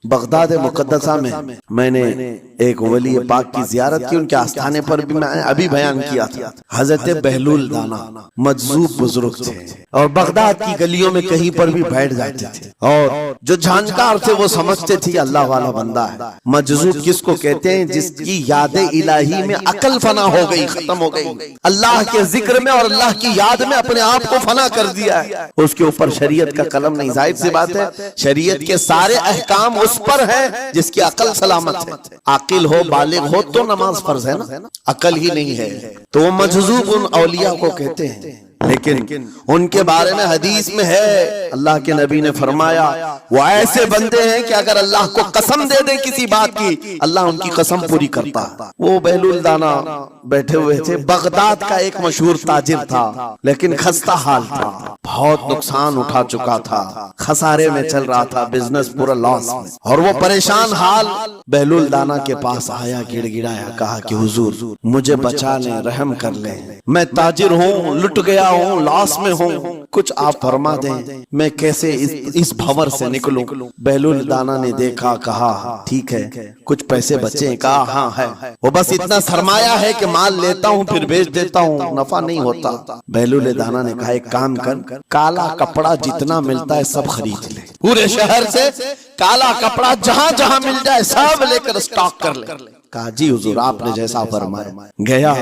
Baghdad مقدسہ میں نے ایک ولی پاک کی زیارت کی، ان کے آستانے پر بھی میں نے ابھی بیان کیا تھا۔ حضرت بہلول دانا مجذوب بزرگ تھے اور بغداد کی گلیوں میں کہیں پر بھی بیٹھ جاتے تھے، اور جو جھانکار تھے وہ سمجھتے تھے اللہ والا بندہ ہے۔ مجذوب کس کو کہتے ہیں؟ جس کی یاد الہی میں عقل فنا ہو گئی، ختم ہو گئی، اللہ کے ذکر میں اور اللہ کی یاد میں اپنے آپ کو فنا کر دیا ہے، اس کے اوپر شریعت کا قلم نہیں۔ ظاہر سی بات ہے شریعت کے سارے احکام اس پر ہے جس کی عقل سلامت ہے۔ عاقل ہو، بالغ ہو تو نماز فرض ہے نا، عقل ہی نہیں ہے تو وہ مجذوب ان اولیاء کو کہتے ہیں۔ لیکن ان کے بارے میں حدیث میں ہے، اللہ کے نبی نے فرمایا وہ ایسے بندے ہیں کہ اگر اللہ کو قسم دے دے کسی بات کی، اللہ ان کی قسم پوری کرتا ہے۔ وہ بہلول دانا بیٹھے ہوئے تھے، بغداد کا ایک مشہور تاجر تھا، لیکن خستہ حال تھا، بہت نقصان اٹھا چکا تھا، خسارے میں چل رہا تھا، بزنس پورا لاس میں، اور وہ پریشان حال بہلول دانا کے پاس آیا، گڑ گڑایا، کہا کہ حضور مجھے بچا لیں، رحم کر لیں، میں تاجر ہوں، لٹ گیا ہوں، لاس میں ہوں، کچھ آپ فرما دیں، میں کیسے اس بھور سے نکلوں؟ بہلول دانا نے دیکھا، کہا ٹھیک ہے، کچھ پیسے بچے ہیں؟ کہا ہاں ہے، وہ بس اتنا سرمایہ ہے کہ مال لیتا ہوں پھر بیچ دیتا ہوں، نفع نہیں ہوتا۔ بہلول دانا نے کہا ایک کام کر، کالا کپڑا جتنا ملتا ہے سب خرید لے، پورے شہر سے کالا کپڑا جہاں جہاں مل جائے سب لے کر اسٹاک کر لے۔ کہا جی حضور آپ نے جیسا فرمایا۔ گیا،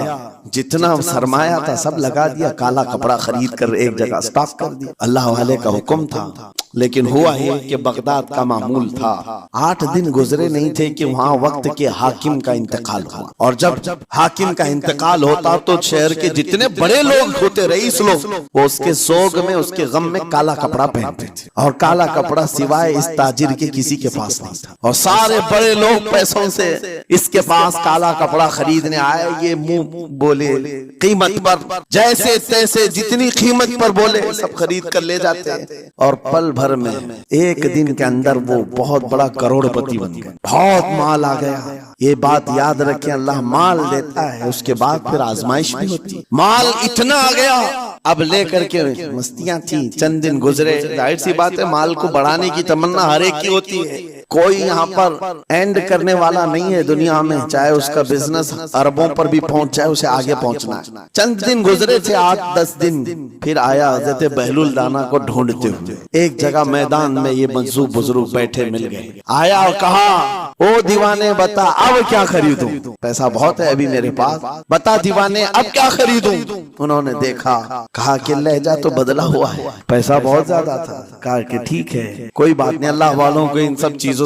جتنا سرمایہ تھا سب لگا دیا، کالا کپڑا خرید کر ایک جگہ اسٹاک کر دیا۔ اللہ والے کا حکم تھا، لیکن ہوا یہ کہ بغداد کا معمول تھا، 8 دن گزرے نہیں تھے کہ وہاں وقت کے حاکم کا انتقال ہوا، اور جب حاکم کا انتقال ہوتا تو شہر کے جتنے بڑے لوگ ہوتے، رئیس لوگ، وہ اس کے سوگ میں، اس کے غم میں کالا کپڑا پہنتے تھے، اور کالا کپڑا سوائے اس تاجر کے کسی کے پاس نہیں تھا، اور سارے بڑے لوگ پیسوں سے اس کے پاس کالا کپڑا خریدنے آئے۔ یہ منہ بولے قیمت پر، جیسے تیسے جتنی قیمت پر بولے سب خرید کر لے جاتے ہیں، اور پل بھر میں ایک دن کے اندر وہ بہت بڑا کروڑ پتی بن گئے، بہت مال آ گیا۔ یہ بات یاد رکھیں، اللہ مال دیتا ہے، اس کے بعد پھر آزمائش بھی ہوتی ہے۔ مال اتنا آ گیا، اب لے کر کے مستیاں تھیں، چند دن گزرے، ظاہر سی بات ہے مال کو بڑھانے کی تمنا ہر ایک کی ہوتی ہے، کوئی یہاں پر اینڈ کرنے والا نہیں ہے دنیا میں، چاہے اس کا بزنس اربوں پر بھی پہنچ جائے، اسے آگے پہنچنا ہے۔ چند دن گزرے تھے، 8-10 دن، پھر آیا حضرت بہلول دانا کو ڈھونڈتے ہوئے، ایک جگہ میدان میں یہ مجذوب بزرگ بیٹھے مل گئے، آیا اور کہا او دیوانے بتا اب کیا خریدوں؟ پیسہ بہت ہے ابھی میرے پاس، بتا دیوانے اب کیا خریدوں؟ انہوں نے دیکھا، کہا کہ لہجہ تو بدلا ہوا ہے، پیسہ بہت زیادہ تھا، کہا کہ ٹھیک ہے کوئی بات نہیں، اللہ والوں کو ان سب چیزوں